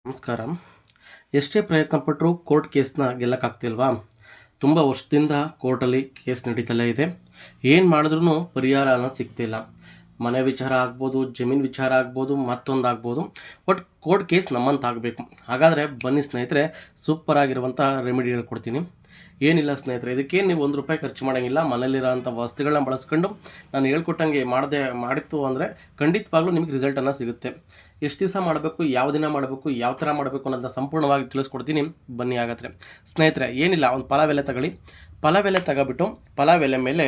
ನಮಸ್ಕಾರ. ಎಷ್ಟೇ ಪ್ರಯತ್ನ ಪಟ್ಟರೂ ಕೋರ್ಟ್ ಕೇಸ್ನ ಗೆಲ್ಲಕ್ಕಾಗ್ತಿಲ್ವಾ? ತುಂಬ ವರ್ಷದಿಂದ ಕೋರ್ಟಲ್ಲಿ ಕೇಸ್ ನಡೀತಲೇ ಇದೆ. ಏನು ಮಾಡಿದ್ರೂ ಪರಿಹಾರ ಅನ್ನೋದು ಸಿಗ್ತಿಲ್ಲ. ಮನೆ ವಿಚಾರ ಆಗ್ಬೋದು, ಜಮೀನು ವಿಚಾರ ಆಗ್ಬೋದು, ಮತ್ತೊಂದು ಆಗ್ಬೋದು. ಬಟ್ ಕೋರ್ಟ್ ಕೇಸ್ ನಮ್ಮಂತಾಗಬೇಕು. ಹಾಗಾದರೆ ಬನ್ನಿ ಸ್ನೇಹಿತರೆ, ಸೂಪರ್ ಆಗಿರುವಂಥ ರೆಮಿಡಿ ಹೇಳ್ಕೊಡ್ತೀನಿ. ಏನಿಲ್ಲ ಸ್ನೇಹಿತರೆ, ಇದಕ್ಕೇನು ನೀವು ₹1 ಖರ್ಚು ಮಾಡೋಂಗಿಲ್ಲ. ಮನೇಲಿರೋಂಥ ವಸ್ತುಗಳನ್ನ ಬಳಸ್ಕೊಂಡು ನಾನು ಹೇಳ್ಕೊಟ್ಟಂಗೆ ಮಾಡಿತ್ತು ಅಂದರೆ ಖಂಡಿತವಾಗ್ಲೂ ನಿಮಗೆ ರಿಸಲ್ಟನ್ನು ಸಿಗುತ್ತೆ. ಎಷ್ಟು ದಿವಸ ಮಾಡಬೇಕು, ಯಾವ ದಿನ ಮಾಡಬೇಕು, ಯಾವ ಥರ ಮಾಡಬೇಕು ಅನ್ನೋದನ್ನ ಸಂಪೂರ್ಣವಾಗಿ ತಿಳಿಸ್ಕೊಡ್ತೀನಿ. ಬನ್ನಿ. ಹಾಗಾದರೆ ಸ್ನೇಹಿತರೆ ಏನಿಲ್ಲ, ಒಂದು ಪಲಾವ್ ಎಲೆ ತಗೊಳ್ಳಿ. ಪಲಾವ್ ಎಲೆ ತಗೊಬಿಟ್ಟು ಪಲಾವ್ ಎಲೆ ಮೇಲೆ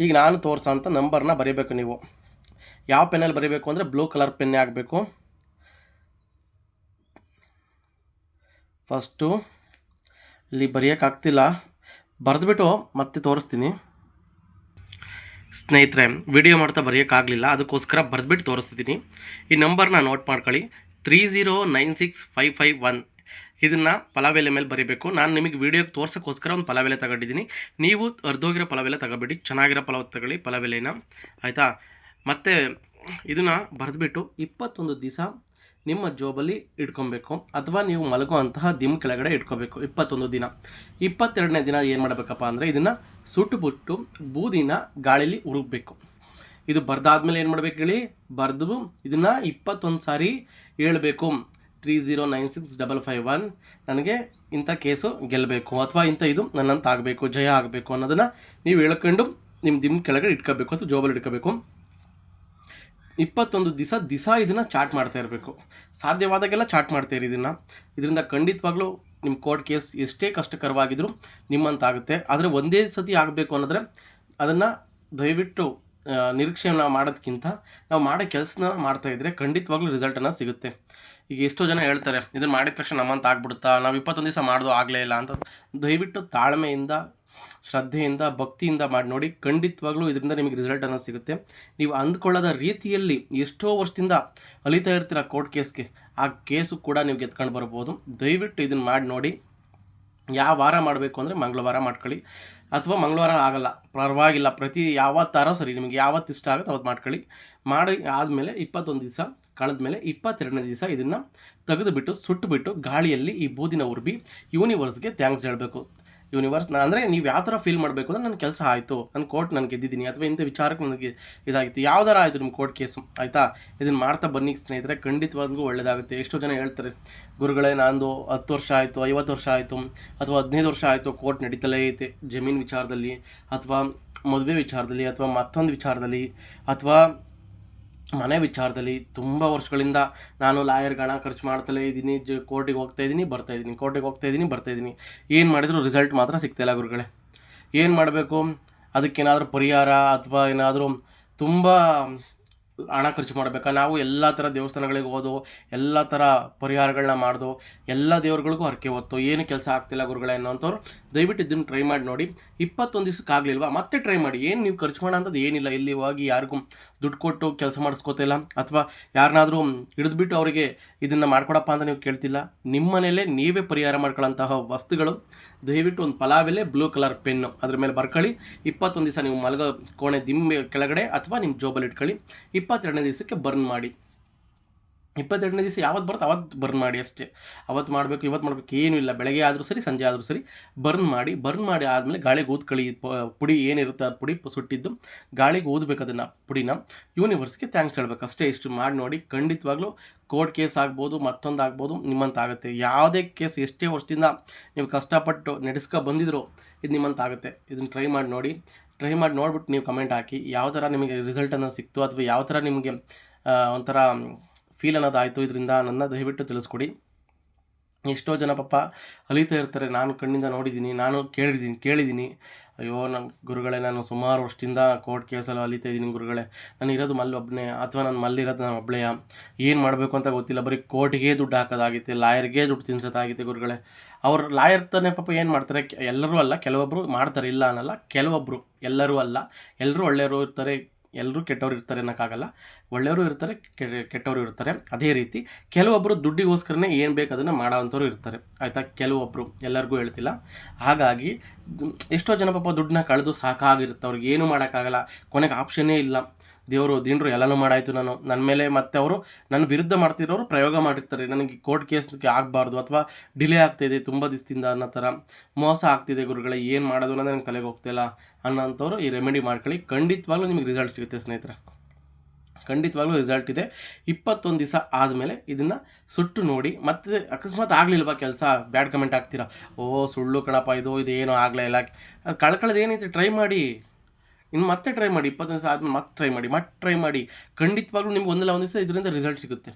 ಈಗ ನಾನು ತೋರಿಸೋಂಥ ನಂಬರ್ನ ಬರೀಬೇಕು. ನೀವು ಯಾವ ಪೆನ್ನಲ್ಲಿ ಬರೀಬೇಕು ಅಂದರೆ ಬ್ಲೂ ಕಲರ್ ಪೆನ್ನೇ ಆಗಬೇಕು. ಫಸ್ಟು ಇಲ್ಲಿ ಬರೆಯೋಕ್ಕಾಗ್ತಿಲ್ಲ, ಬರೆದ್ಬಿಟ್ಟು ಮತ್ತೆ ತೋರಿಸ್ತೀನಿ ಸ್ನೇಹಿತರೆ. ವಿಡಿಯೋ ಮಾಡ್ತಾ ಬರೆಯೋಕ್ಕಾಗಲಿಲ್ಲ, ಅದಕ್ಕೋಸ್ಕರ ಬರೆದ್ಬಿಟ್ಟು ತೋರಿಸ್ತಿದ್ದೀನಿ. ಈ ನಂಬರ್ನ ನೋಟ್ ಮಾಡ್ಕೊಳ್ಳಿ, 3096551. ಇದನ್ನು ಪಲಾವ್ ಎಲೆ ಮೇಲೆ ಬರೀಬೇಕು. ನಾನು ನಿಮಗೆ ವೀಡಿಯೋಗೆ ತೋರ್ಸೋಕ್ಕೋಸ್ಕರ ಒಂದು ಪಲಾವ್ ಎಲೆ ತಗೊಂಡಿದ್ದೀನಿ. ನೀವು ಅರ್ಧೋಗಿರೋ ಪಲಾವ್ ಎಲೆ ತಗೋಬೇಡಿ, ಚೆನ್ನಾಗಿರೋ ತಗೊಳ್ಳಿ ಪಲಾವ್ ಎಲೆನ, ಆಯಿತಾ? ಮತ್ತು ಇದನ್ನು ಬರೆದ್ಬಿಟ್ಟು 21 ದಿವಸ ನಿಮ್ಮ ಜೋಬಲ್ಲಿ ಇಟ್ಕೊಬೇಕು, ಅಥವಾ ನೀವು ಮಲಗುವಂತಹ ದಿಮ್ ಕೆಳಗಡೆ ಇಟ್ಕೋಬೇಕು 21 ದಿನ. 22ನೇ ದಿನ ಏನು ಮಾಡಬೇಕಪ್ಪ ಅಂದರೆ ಇದನ್ನು ಸುಟ್ಟುಬಿಟ್ಟು ಬೂದಿನ ಗಾಳೀಲಿ ಉರುಗಬೇಕು. ಇದು ಬರೆದಾದ್ಮೇಲೆ ಏನು ಮಾಡಬೇಕು ಹೇಳಿ, ಬರೆದು ಇದನ್ನು 21 ಸಾರಿ ಹೇಳಬೇಕು. 3096551 ನನಗೆ ಇಂಥ ಕೇಸು ಗೆಲ್ಲಬೇಕು, ಅಥವಾ ಇಂಥ ಇದು ನನ್ನಂತ ಆಗಬೇಕು, ಜಯ ಆಗಬೇಕು ಅನ್ನೋದನ್ನು ನೀವು ಹೇಳ್ಕೊಂಡು ನಿಮ್ಮ ದಿಮ್ ಕೆಳಗಡೆ ಇಟ್ಕೋಬೇಕು, ಅಥವಾ ಜೋಬಲ್ಲಿ ಇಟ್ಕೋಬೇಕು. 21 ದಿವಸ ಇದನ್ನು ಚಾಟ್ ಮಾಡ್ತಾ ಇರಬೇಕು. ಸಾಧ್ಯವಾದಾಗೆಲ್ಲ ಚಾಟ್ ಮಾಡ್ತಾಯಿರಿ ಇದನ್ನು. ಇದರಿಂದ ಖಂಡಿತವಾಗ್ಲೂ ನಿಮ್ಮ ಕೋರ್ಟ್ ಕೇಸ್ ಎಷ್ಟೇ ಕಷ್ಟಕರವಾಗಿದ್ದರೂ ನಿಮ್ಮಂತಾಗುತ್ತೆ. ಆದರೆ ಒಂದೇ ಸತಿ ಆಗಬೇಕು ಅನ್ನೋದ್ರೆ ಅದನ್ನು ದಯವಿಟ್ಟು ನಿರೀಕ್ಷೆಯನ್ನು ಮಾಡೋದಕ್ಕಿಂತ ನಾವು ಮಾಡೋ ಕೆಲಸನ ಮಾಡ್ತಾಯಿದ್ರೆ ಖಂಡಿತವಾಗ್ಲೂ ರಿಸಲ್ಟನ್ನು ಸಿಗುತ್ತೆ. ಈಗ ಎಷ್ಟೋ ಜನ ಹೇಳ್ತಾರೆ, ಇದನ್ನು ಮಾಡಿದ ತಕ್ಷಣ ನಮ್ಮಂತ ಆಗ್ಬಿಡುತ್ತಾ, ನಾವು 21 ದಿವಸ ಮಾಡೋದು ಆಗಲೇ ಇಲ್ಲ ಅಂತ. ದಯವಿಟ್ಟು ತಾಳ್ಮೆಯಿಂದ, ಶ್ರದ್ಧೆಯಿಂದ, ಭಕ್ತಿಯಿಂದ ಮಾಡಿ ನೋಡಿ. ಖಂಡಿತವಾಗ್ಲೂ ಇದರಿಂದ ನಿಮಗೆ ರಿಸಲ್ಟನ್ನು ಸಿಗುತ್ತೆ. ನೀವು ಅಂದ್ಕೊಳ್ಳೋದ ರೀತಿಯಲ್ಲಿ ಎಷ್ಟೋ ವರ್ಷದಿಂದ ಅಲಿತಾ ಇರ್ತೀರ ಕೋರ್ಟ್ ಕೇಸ್ಗೆ, ಆ ಕೇಸು ಕೂಡ ನೀವು ಗೆದ್ಕೊಂಡು ಬರ್ಬೋದು. ದಯವಿಟ್ಟು ಇದನ್ನು ಮಾಡಿ ನೋಡಿ. ಯಾವ ವಾರ ಮಾಡಬೇಕು ಅಂದರೆ ಮಂಗಳವಾರ ಮಾಡ್ಕೊಳ್ಳಿ, ಅಥವಾ ಮಂಗಳವಾರ ಆಗಲ್ಲ ಪರವಾಗಿಲ್ಲ, ಯಾವತ್ತಾರೋ ಸರಿ, ನಿಮಗೆ ಯಾವತ್ತು ಇಷ್ಟ ಆಗುತ್ತೆ ಅವತ್ತು ಮಾಡ್ಕೊಳ್ಳಿ. ಮಾಡಿ ಆದಮೇಲೆ 21 ದಿವಸ ಕಳೆದ್ಮೇಲೆ 22ನೇ ದಿವಸ ಇದನ್ನು ತೆಗೆದುಬಿಟ್ಟು ಸುಟ್ಟುಬಿಟ್ಟು ಗಾಳಿಯಲ್ಲಿ ಈ ಬೂದಿನ ಉರ್ಬಿ ಯೂನಿವರ್ಸ್ಗೆ ಥ್ಯಾಂಕ್ಸ್ ಹೇಳಬೇಕು. ಯೂನಿವರ್ಸ್ ಅಂದರೆ ನೀವು ಯಾವ ಥರ ಫೀಲ್ ಮಾಡಬೇಕು ಅಂದರೆ ನನ್ನ ಕೆಲಸ ಆಯಿತು, ನನ್ನ ಕೋರ್ಟ್ ನಾನು ಗೆದ್ದಿದ್ದೀನಿ, ಅಥವಾ ಇಂಥ ವಿಚಾರಕ್ಕೆ ನನಗೆ ಇದಾಗಿತ್ತು, ಯಾವ್ದಾರ ಆಯಿತು ನಿಮ್ಮ ಕೋರ್ಟ್ ಕೇಸು, ಆಯಿತಾ? ಇದನ್ನು ಮಾಡ್ತಾ ಬನ್ನಿ ಸ್ನೇಹಿತರೆ, ಖಂಡಿತವಾಗ್ಲೂ ಒಳ್ಳೆಯದಾಗುತ್ತೆ. ಎಷ್ಟೋ ಜನ ಹೇಳ್ತಾರೆ, ಗುರುಗಳೇ ನಂದು 10 ವರ್ಷ ಆಯಿತು, 50 ವರ್ಷ ಆಯಿತು, ಅಥವಾ 15 ವರ್ಷ ಆಯಿತು ಕೋರ್ಟ್ ನಡೀತಲೇ ಐತೆ, ಜಮೀನು ವಿಚಾರದಲ್ಲಿ, ಅಥವಾ ಮದುವೆ ವಿಚಾರದಲ್ಲಿ, ಅಥವಾ ಮತ್ತೊಂದು ವಿಚಾರದಲ್ಲಿ, ಅಥವಾ ಮನೆ ವಿಚಾರದಲ್ಲಿ ತುಂಬ ವರ್ಷಗಳಿಂದ ನಾನು ಲಾಯರ್ಗೆ ಹಣ ಖರ್ಚು ಮಾಡ್ತಲೇ ಇದ್ದೀನಿ, ಕೋರ್ಟಿಗೆ ಹೋಗ್ತಾಯಿದ್ದೀನಿ ಬರ್ತಾಯಿದ್ದೀನಿ, ಏನು ಮಾಡಿದರೂ ರಿಸಲ್ಟ್ ಮಾತ್ರ ಸಿಗ್ತಾಯಿಲ್ಲ ಗುರುಗಳೇ. ಏನು ಮಾಡಬೇಕು? ಅದಕ್ಕೇನಾದರೂ ಪರಿಹಾರ, ಅಥವಾ ಏನಾದರೂ ತುಂಬ ಹಣ ಖರ್ಚು ಮಾಡಬೇಕಾ? ನಾವು ಎಲ್ಲ ಥರ ದೇವಸ್ಥಾನಗಳಿಗೆ ಹೋದು, ಎಲ್ಲ ಥರ ಪರಿಹಾರಗಳನ್ನ ಮಾಡ್ದು, ಎಲ್ಲ ದೇವ್ರುಗಳಿಗೂ ಹರಕೆ ಹೊತ್ತು ಏನು ಕೆಲಸ ಆಗ್ತಿಲ್ಲ ಗುರುಗಳೇ ಅನ್ನೋಂಥವ್ರು ದಯವಿಟ್ಟು ಇದನ್ನು ಟ್ರೈ ಮಾಡಿ ನೋಡಿ. 21 ದಿವಸಕ್ಕಾಗಲಿಲ್ವಾ ಮತ್ತೆ ಟ್ರೈ ಮಾಡಿ. ಏನು ನೀವು ಖರ್ಚು ಮಾಡೋ ಅಂಥದ್ದು ಏನಿಲ್ಲ. ಇಲ್ಲಿ ಹೋಗಿ ಯಾರಿಗೂ ದುಡ್ಡು ಕೊಟ್ಟು ಕೆಲಸ ಮಾಡಿಸ್ಕೋತಿಲ್ಲ, ಅಥವಾ ಯಾರನ್ನಾದರೂ ಹಿಡಿದ್ಬಿಟ್ಟು ಅವರಿಗೆ ಇದನ್ನು ಮಾಡ್ಕೊಡಪ್ಪ ಅಂತ ನೀವು ಕೇಳ್ತಿಲ್ಲ. ನಿಮ್ಮ ಮನೆಯಲ್ಲೇ ನೀವೇ ಪರಿಹಾರ ಮಾಡ್ಕೊಳ್ಳೋಂತಹ ವಸ್ತುಗಳು. ದಯವಿಟ್ಟು ಒಂದು ಪಲಾವ್ ಎಲೆ, ಬ್ಲೂ ಕಲರ್ ಪೆನ್ನು, ಅದ್ರ ಮೇಲೆ ಬರ್ಕೊಳ್ಳಿ. 21 ದಿವಸ ನೀವು ಮಲಗೋ ಕೋಣೆ ದಿಮ್ಮೆ ಕೆಳಗಡೆ ಅಥವಾ ನಿಮ್ಮ ಜೋಬಲ್ಲಿ ಇಟ್ಕೊಳ್ಳಿ. 22ನೇ ದಿವಸಕ್ಕೆ ಬರ್ನ್ ಮಾಡಿ. 22ನೇ ದಿವಸ ಯಾವತ್ತು ಬರುತ್ತೆ ಅವತ್ತು ಬರ್ನ್ ಮಾಡಿ ಅಷ್ಟೇ. ಅವತ್ತು ಮಾಡಬೇಕು ಇವತ್ತು ಮಾಡಬೇಕು ಏನೂ ಇಲ್ಲ. ಬೆಳಗ್ಗೆ ಆದರೂ ಸರಿ, ಸಂಜೆ ಆದರೂ ಸರಿ ಬರ್ನ್ ಮಾಡಿ ಆದಮೇಲೆ ಗಾಳಿಗೆ ಊದ್ಕೊಳ್ಳಿ. ಪುಡಿ ಏನಿರುತ್ತೆ ಆ ಪುಡಿ ಸುಟ್ಟಿದ್ದು ಗಾಳಿಗೆ ಊದಬೇಕು. ಅದನ್ನು ಪುಡಿನ ಯೂನಿವರ್ಸ್ಗೆ ಥ್ಯಾಂಕ್ಸ್ ಹೇಳಬೇಕು ಅಷ್ಟೇ. ಇಷ್ಟು ಮಾಡಿ ನೋಡಿ. ಖಂಡಿತವಾಗ್ಲೂ ಕೋರ್ಟ್ ಕೇಸ್ ಆಗ್ಬೋದು, ಮತ್ತೊಂದು ಆಗ್ಬೋದು, ನಿಮ್ಮಂತ ಆಗುತ್ತೆ. ಯಾವುದೇ ಕೇಸ್ ಎಷ್ಟೇ ವರ್ಷದಿಂದ ನೀವು ಕಷ್ಟಪಟ್ಟು ನಡೆಸ್ಕೊ ಬಂದಿದ್ರು ಇದು ನಿಮ್ಮಂತ ಆಗುತ್ತೆ. ಇದನ್ನು ಟ್ರೈ ಮಾಡಿ ನೋಡಿ. ಟ್ರೈ ಮಾಡಿ ನೋಡ್ಬಿಟ್ಟು ನೀವು ಕಮೆಂಟ್ ಹಾಕಿ ಯಾವ ಥರ ನಿಮಗೆ ರಿಸಲ್ಟನ್ನು ಸಿಕ್ತು, ಅಥವಾ ಯಾವ ಥರ ನಿಮಗೆ ಒಂಥರ ಫೀಲ್ ಅನ್ನೋದಾಯಿತು ಇದರಿಂದ ನನ್ನ ದಯವಿಟ್ಟು ತಿಳಿಸ್ಕೊಡಿ. ಎಷ್ಟೋ ಜನ ಪಾಪ ಅಲಿತಾ ಇರ್ತಾರೆ, ನಾನು ಕಣ್ಣಿಂದ ನೋಡಿದ್ದೀನಿ, ನಾನು ಕೇಳಿದ್ದೀನಿ. ಅಯ್ಯೋ ನನ್ನ ಗುರುಗಳೇ, ನಾನು ಸುಮಾರು ವರ್ಷದಿಂದ ಕೋರ್ಟ್ ಕೇಸಲ್ಲಿ ಅಲಿತಾ ಇದ್ದೀನಿ ಗುರುಗಳೇ, ನಾನು ಇರೋದು ಒಬ್ಬನೇ, ಅಥವಾ ನಾನು ಮಲ್ಲಿರೋದು ನಾನು ಒಬ್ಬಳೆಯ, ಏನು ಮಾಡಬೇಕು ಅಂತ ಗೊತ್ತಿಲ್ಲ, ಬರೀ ಕೋರ್ಟಿಗೆ ದುಡ್ಡು ಹಾಕೋದಾಗಿತ್ತು, ಲಾಯರ್ಗೆ ದುಡ್ಡು ತಿನ್ಸೋದಾಗಿತ್ತು ಗುರುಗಳೇ. ಅವ್ರು ಲಾಯರ್ ತಾನೇ ಪಾಪ ಏನು ಮಾಡ್ತಾರೆ, ಎಲ್ಲರೂ ಅಲ್ಲ, ಕೆಲವೊಬ್ಬರು ಮಾಡ್ತಾರೆ, ಇಲ್ಲ ಅನ್ನಲ್ಲ, ಕೆಲವೊಬ್ಬರು, ಎಲ್ಲರೂ ಅಲ್ಲ, ಎಲ್ಲರೂ ಒಳ್ಳೆಯವರು ಇರ್ತಾರೆ, ಎಲ್ಲರೂ ಕೆಟ್ಟವ್ರು ಇರ್ತಾರೆ ಅನ್ನೋಕ್ಕಾಗಲ್ಲ. ಒಳ್ಳೆಯವರು ಇರ್ತಾರೆ, ಕೆಟ್ಟವರು ಇರ್ತಾರೆ. ಅದೇ ರೀತಿ ಕೆಲವೊಬ್ಬರು ದುಡ್ಡಿಗೋಸ್ಕರನೇ ಏನು ಬೇಕು ಅದನ್ನು ಮಾಡೋವಂಥವ್ರು ಇರ್ತಾರೆ, ಆಯಿತಾ? ಕೆಲವೊಬ್ಬರು, ಎಲ್ಲರಿಗೂ ಹೇಳ್ತಿಲ್ಲ. ಹಾಗಾಗಿ ಎಷ್ಟೋ ಜನ ಪಾಪ ದುಡ್ಡನ್ನ ಕಳೆದು ಸಾಕಾಗಿರುತ್ತೆ, ಅವ್ರಿಗೆ ಏನೂ ಮಾಡೋಕ್ಕಾಗಲ್ಲ, ಕೊನೆಗೆ ಆಪ್ಷನ್ನೇ ಇಲ್ಲ. ದೇವರು ದಿಂಡ್ರು ಎಲ್ಲನೂ ಮಾಡಾಯಿತು, ನನ್ನ ಮೇಲೆ ಮತ್ತೆ ಅವರು ನನ್ನ ವಿರುದ್ಧ ಮಾಡ್ತಿರೋರು ಪ್ರಯೋಗ ಮಾಡಿರ್ತಾರೆ, ನನಗೆ ಕೋರ್ಟ್ ಕೇಸ್ಗೆ ಆಗಬಾರ್ದು ಅಥವಾ ಡಿಲೇ ಆಗ್ತಾಯಿದೆ ತುಂಬ ದಿವಸದಿಂದ ಅನ್ನೋ ಥರ, ಮೋಸ ಆಗ್ತಿದೆ ಗುರುಗಳೇ, ಏನು ಮಾಡೋದು ಅನ್ನೋದು ನನಗೆ ತಲೆಗೆ ಹೋಗ್ತಿಲ್ಲ ಅನ್ನೋಂಥವ್ರು ಈ ರೆಮಿಡಿ ಮಾಡ್ಕೊಳ್ಳಿ. ಖಂಡಿತವಾಗ್ಲೂ ನಿಮಗೆ ರಿಸಲ್ಟ್ ಸಿಗುತ್ತೆ ಸ್ನೇಹಿತರೆ, ಖಂಡಿತವಾಗ್ಲೂ ರಿಸಲ್ಟ್ ಇದೆ. 21 ದಿವಸ ಆದಮೇಲೆ ಇದನ್ನು ಸುಟ್ಟು ನೋಡಿ. ಮತ್ತೆ ಅಕಸ್ಮಾತ್ ಆಗಲಿಲ್ವಾ ಕೆಲಸ, ಬ್ಯಾಡ್ ಕಮೆಂಟ್ ಆಗ್ತೀರಾ, ಓ ಸುಳ್ಳು ಕಣಪ್ಪ ಇದು ಏನೋ ಆಗಲೇ ಇಲ್ಲ, ಕಳ್ಕೊಳ್ಳೋದು ಏನೈತೆ, ಟ್ರೈ ಮಾಡಿ, ಇನ್ನು ಮತ್ತೆ ಟ್ರೈ ಮಾಡಿ, 21 ದಿವಸ ಆದಮೇಲೆ ಮತ್ತೆ ಟ್ರೈ ಮಾಡಿ. ಖಂಡಿತವಾಗ್ಲೂ ನಿಮ್ಗೆ ಒಂದಲ್ಲ ಒಂದು ದಿವಸ ಇದರಿಂದ ರಿಸಲ್ಟ್ ಸಿಗುತ್ತೆ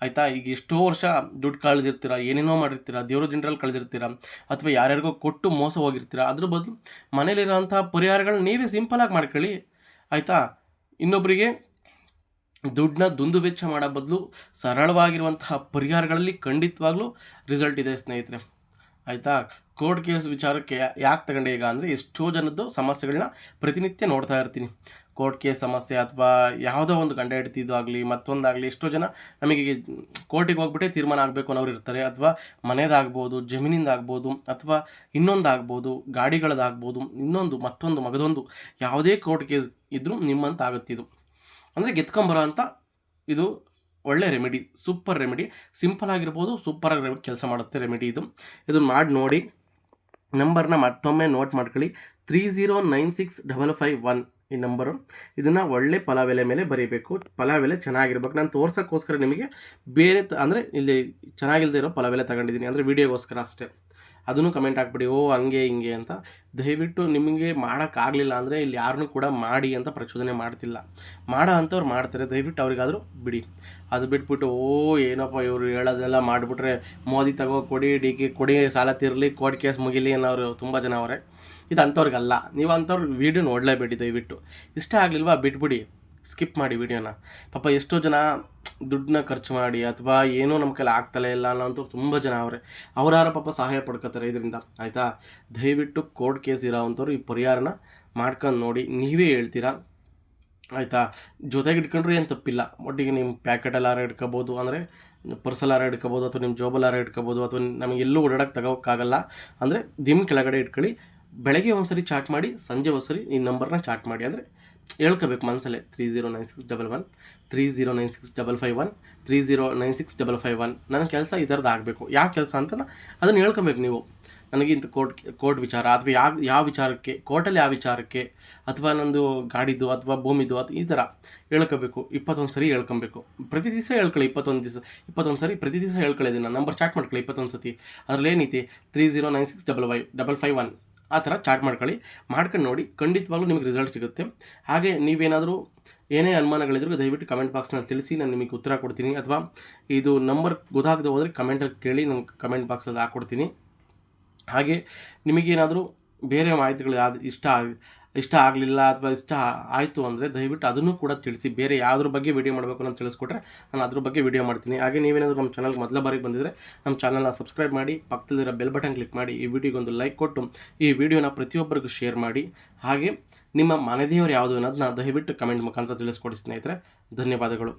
ಆಯಿತಾ. ಈಗ ಎಷ್ಟೋ ವರ್ಷ ದುಡ್ಡು ಕಳೆದಿರ್ತೀರ, ಏನೇನೋ ಮಾಡಿರ್ತೀರ, ದೇವ್ರ ದಿಂಡ್ರಲ್ಲಿ ಕಳೆದಿರ್ತೀರ, ಅಥವಾ ಯಾರ್ಯಾರಿಗೋ ಕೊಟ್ಟು ಮೋಸ ಹೋಗಿರ್ತೀರ. ಅದ್ರ ಬದಲು ಮನೇಲಿರೋಂಥ ಪರಿಹಾರಗಳನ್ನ ನೀವೇ ಸಿಂಪಲಾಗಿ ಮಾಡ್ಕೊಳ್ಳಿ ಆಯಿತಾ. ಇನ್ನೊಬ್ಬರಿಗೆ ದುಡ್ಡನ್ನ ದುಂದು ವೆಚ್ಚ ಮಾಡೋ ಬದಲು ಸರಳವಾಗಿರುವಂತಹ ಪರಿಹಾರಗಳಲ್ಲಿ ಖಂಡಿತವಾಗ್ಲೂ ರಿಸಲ್ಟ್ ಇದೆ ಸ್ನೇಹಿತರೆ ಆಯಿತಾ. ಕೋರ್ಟ್ ಕೇಸ್ ವಿಚಾರಕ್ಕೆ ಯಾಕೆ ತಗೊಂಡೆ ಈಗ ಅಂದರೆ, ಎಷ್ಟೋ ಜನದ್ದು ಸಮಸ್ಯೆಗಳನ್ನ ಪ್ರತಿನಿತ್ಯ ನೋಡ್ತಾ ಇರ್ತೀನಿ. ಕೋರ್ಟ್ ಕೇಸ್ ಸಮಸ್ಯೆ ಅಥವಾ ಯಾವುದೋ ಒಂದು ಗಂಡ ಹೆಂಡತಿದು ಆಗಲಿ ಮತ್ತೊಂದಾಗಲಿ, ಎಷ್ಟೋ ಜನ ನಮಗೆ ಕೋರ್ಟಿಗೆ ಹೋಗ್ಬಿಟ್ಟೆ ತೀರ್ಮಾನ ಆಗಬೇಕು ಅನ್ನೋರು ಇರ್ತಾರೆ, ಅಥವಾ ಮನೆಯದಾಗ್ಬೋದು, ಜಮೀನಿಂದಾಗ್ಬೋದು, ಅಥವಾ ಇನ್ನೊಂದಾಗ್ಬೋದು, ಗಾಡಿಗಳದಾಗ್ಬೋದು, ಮತ್ತೊಂದು ಮಗದೊಂದು ಯಾವುದೇ ಕೋರ್ಟ್ ಕೇಸ್ ಇದ್ದರೂ ನಿಮ್ಮಂತ ಆಗುತ್ತಿದ್ದು ಅಂದರೆ ಗೆದ್ಕೊಂಬರೋ ಅಂಥ ಇದು ಒಳ್ಳೆ ರೆಮಿಡಿ, ಸೂಪರ್ ರೆಮಿಡಿ, ಸಿಂಪಲ್ ಆಗಿರ್ಬೋದು, ಸೂಪರಾಗಿ ಕೆಲಸ ಮಾಡುತ್ತೆ ರೆಮಿಡಿ ಇದು ಮಾಡಿ ನೋಡಿ. ನಂಬರ್ನ ಮತ್ತೊಮ್ಮೆ ನೋಟ್ ಮಾಡ್ಕೊಳ್ಳಿ, 30965551 ಈ ನಂಬರು. ಇದನ್ನು ಒಳ್ಳೆ ಪಲಾವೆಲೆ ಮೇಲೆ ಬರೀಬೇಕು, ಪಲಾವೆಲೆ ಚೆನ್ನಾಗಿರ್ಬೇಕು. ನಾನು ತೋರ್ಸೋಕ್ಕೋಸ್ಕರ ನಿಮಗೆ ಬೇರೆ ಅಂದರೆ ಇಲ್ಲಿ ಚೆನ್ನಾಗಿಲ್ಲದೆ ಇರೋ ಪಲಾವೆಲೆ ತಗೊಂಡಿದ್ದೀನಿ, ಅಂದರೆ ವೀಡಿಯೋಗೋಸ್ಕರ ಅಷ್ಟೇ. ಅದನ್ನು ಕಮೆಂಟ್ ಹಾಕ್ಬಿಡಿ, ಓ ಹಂಗೆ ಹಿಂಗೆ ಅಂತ. ದಯವಿಟ್ಟು ನಿಮಗೆ ಮಾಡೋಕ್ಕಾಗಲಿಲ್ಲ ಅಂದರೆ ಇಲ್ಲಿ ಯಾರನ್ನೂ ಕೂಡ ಮಾಡಿ ಅಂತ ಪ್ರಚೋದನೆ ಮಾಡ್ತಿಲ್ಲ, ಮಾಡೋ ಅಂಥವ್ರು ಮಾಡ್ತಾರೆ, ದಯವಿಟ್ಟು ಅವ್ರಿಗಾದರೂ ಬಿಡಿ. ಅದು ಬಿಟ್ಬಿಟ್ಟು ಏನಪ್ಪ ಇವರು ಹೇಳೋದೆಲ್ಲ ಮಾಡಿಬಿಟ್ರೆ ಮೋದಿ ತಗೋ ಕೊಡಿ, ಡಿ.ಕೆ ಕೊಡಿ, ಸಾಲ ತೀರಲಿ, ಕೋರ್ಟ್ ಕೇಸ್ ಮುಗಿಲಿ ಅನ್ನೋರು ತುಂಬ ಜನ ಅವರೇ. ಇದು ಅಂಥವ್ರಿಗಲ್ಲ, ನೀವು ಅಂಥವ್ರು ವೀಡಿಯೋ ನೋಡಲೇಬೇಡಿ ದಯವಿಟ್ಟು. ಇಷ್ಟ ಆಗಲಿಲ್ವಾ ಬಿಟ್ಬಿಡಿ, ಸ್ಕಿಪ್ ಮಾಡಿ ವೀಡಿಯೋನ. ಪಾಪ ಎಷ್ಟೋ ಜನ ದುಡ್ಡನ್ನ ಖರ್ಚು ಮಾಡಿ ಅಥವಾ ಏನೋ ನಮ್ಮ ಕೈಲಿ ಆಗ್ತಲೇ ಇಲ್ಲ ಅನ್ನೋಂಥ ತುಂಬ ಜನ ಅವರಾರ ಪಾಪ ಸಹಾಯ ಪಡ್ಕೋತಾರೆ ಇದರಿಂದ ಆಯಿತಾ. ದಯವಿಟ್ಟು ಕೋರ್ಟ್ ಕೇಸ್ ಇರೋವಂಥವ್ರು ಈ ಪರಿಹಾರನ ಮಾಡ್ಕೊಂಡು ನೋಡಿ, ನೀವೇ ಹೇಳ್ತೀರಾ ಆಯಿತಾ. ಜೊತೆಗೆ ಇಟ್ಕೊಂಡ್ರೆ ಏನು ತಪ್ಪಿಲ್ಲ, ಒಟ್ಟಿಗೆ ನಿಮ್ಮ ಪ್ಯಾಕೆಟಲ್ಲಾರ ಇಟ್ಕೋಬೋದು, ಅಂದರೆ ಪರ್ಸಲ್ಲಾರ ಇಟ್ಕೋಬೋದು, ಅಥವಾ ನಿಮ್ಮ ಜೋಬಲ್ಲಾರ ಇಟ್ಕೋಬೋದು, ಅಥವಾ ನಮಗೆ ಎಲ್ಲೂ ಓಡಾಡೋಕ್ಕೆ ತಗೋಕ್ಕಾಗಲ್ಲ ಅಂದರೆ ದಿಮ್ ಕೆಳಗಡೆ ಇಟ್ಕೊಳ್ಳಿ. ಬೆಳಗ್ಗೆ ಒಂದ್ಸರಿ ಚಾಟ್ ಮಾಡಿ, ಸಂಜೆ ಒಂದ್ಸರಿ ಈ ನಂಬರ್ನ ಚಾಟ್ ಮಾಡಿ, ಅಂದರೆ ಹೇಳ್ಕೋಬೇಕು ಮನಸ್ಸಲ್ಲೇ 309611 30965551 30965551. ನನ್ನ ಕೆಲಸ ಈ ಥರದ್ದು ಆಗಬೇಕು, ಯಾವ ಕೆಲಸ ಅಂತ ಅದನ್ನು ಹೇಳ್ಕೊಬೇಕು ನೀವು. ನನಗೆ ಇಂಥ ಕೋರ್ಟ್ ವಿಚಾರ ಅಥವಾ ಯಾವ ವಿಚಾರಕ್ಕೆ, ಕೋರ್ಟಲ್ಲಿ ಯಾವ ವಿಚಾರಕ್ಕೆ, ಅಥವಾ ನಂದು ಗಾಡಿದು ಅಥವಾ ಭೂಮಿದು ಅಥವಾ ಈ ಥರ ಹೇಳ್ಕೋಬೇಕು. 21 ಸರಿ ಹೇಳ್ಕೊಬೇಕು, ಪ್ರತಿ ದಿವಸ ಹೇಳ್ಕೊಳ್ಳಿ. 21 ಸರಿ ಪ್ರತಿ ದಿವಸ ಹೇಳ್ಕೊಳ್ಳಿ. ಇದನ್ನು ನಂಬರ್ ಚಾಟ್ ಮಾಡ್ಕೊಳ್ಳಿ 21 ಸತಿ. ಅದರಲ್ಲಿ ಏನೈತಿ 30965551 ಆ ಥರ ಚಾಟ್ ಮಾಡ್ಕೊಂಡು ನೋಡಿ, ಖಂಡಿತವಾಗ್ಲೂ ನಿಮಗೆ ರಿಸಲ್ಟ್ ಸಿಗುತ್ತೆ. ಹಾಗೆ ನೀವೇನಾದರೂ ಏನೇ ಅನುಮಾನಗಳಿದ್ರು ದಯವಿಟ್ಟು ಕಮೆಂಟ್ ಬಾಕ್ಸ್ನಲ್ಲಿ ತಿಳಿಸಿ, ನಾನು ನಿಮಗೆ ಉತ್ತರ ಕೊಡ್ತೀನಿ. ಅಥವಾ ಇದು ನಂಬರ್ ಗೊತ್ತಾಗದೆ ಹೋದರೆ ಕಮೆಂಟಲ್ಲಿ ಕೇಳಿ, ನಾನು ಕಮೆಂಟ್ ಬಾಕ್ಸಲ್ಲಿ ಹಾಕ್ಕೊಡ್ತೀನಿ. ಹಾಗೆ ನಿಮಗೇನಾದರೂ ಬೇರೆ ಮಾಹಿತಿಗಳು ಇಷ್ಟ ಆಗಲಿಲ್ಲ ಅಥವಾ ಇಷ್ಟ ಆಯಿತು ಅಂದರೆ ದಯವಿಟ್ಟು ಅದನ್ನು ಕೂಡ ತಿಳಿಸಿ. ಬೇರೆ ಯಾವುದ್ರ ಬಗ್ಗೆ ವೀಡಿಯೋ ಮಾಡಬೇಕು ಅಂತ ತಿಳಿಸ್ಕೊಟ್ರೆ ನಾನು ಅದ್ರ ಬಗ್ಗೆ ವೀಡಿಯೋ ಮಾಡ್ತೀನಿ. ಹಾಗೆ ನೀವೇನಾದರೂ ನಮ್ಮ ಚಾನಲ್ಗೆ ಮೊದಲ ಬಾರಿಗೆ ಬಂದಿದ್ದರೆ ನಮ್ಮ ಚಾನಲ್ನ ಸಬ್ಸ್ಕ್ರೈಬ್ ಮಾಡಿ, ಪಕ್ಕದಲ್ಲಿರೋ ಬೆಲ್ ಬಟನ್ ಕ್ಲಿಕ್ ಮಾಡಿ, ಈ ವಿಡಿಯೋಗೊಂದು ಲೈಕ್ ಕೊಟ್ಟು ಈ ವಿಡಿಯೋನ ಪ್ರತಿಯೊಬ್ಬರಿಗೂ ಶೇರ್ ಮಾಡಿ. ಹಾಗೆ ನಿಮ್ಮ ಮನೆದೇವರು ಯಾವುದು ಅನ್ನೋದನ್ನ ದಯವಿಟ್ಟು ಕಮೆಂಟ್ ಮುಖಾಂತರ ತಿಳಿಸ್ಕೊಡಿ ಸ್ನೇಹಿತರೆ. ಧನ್ಯವಾದಗಳು.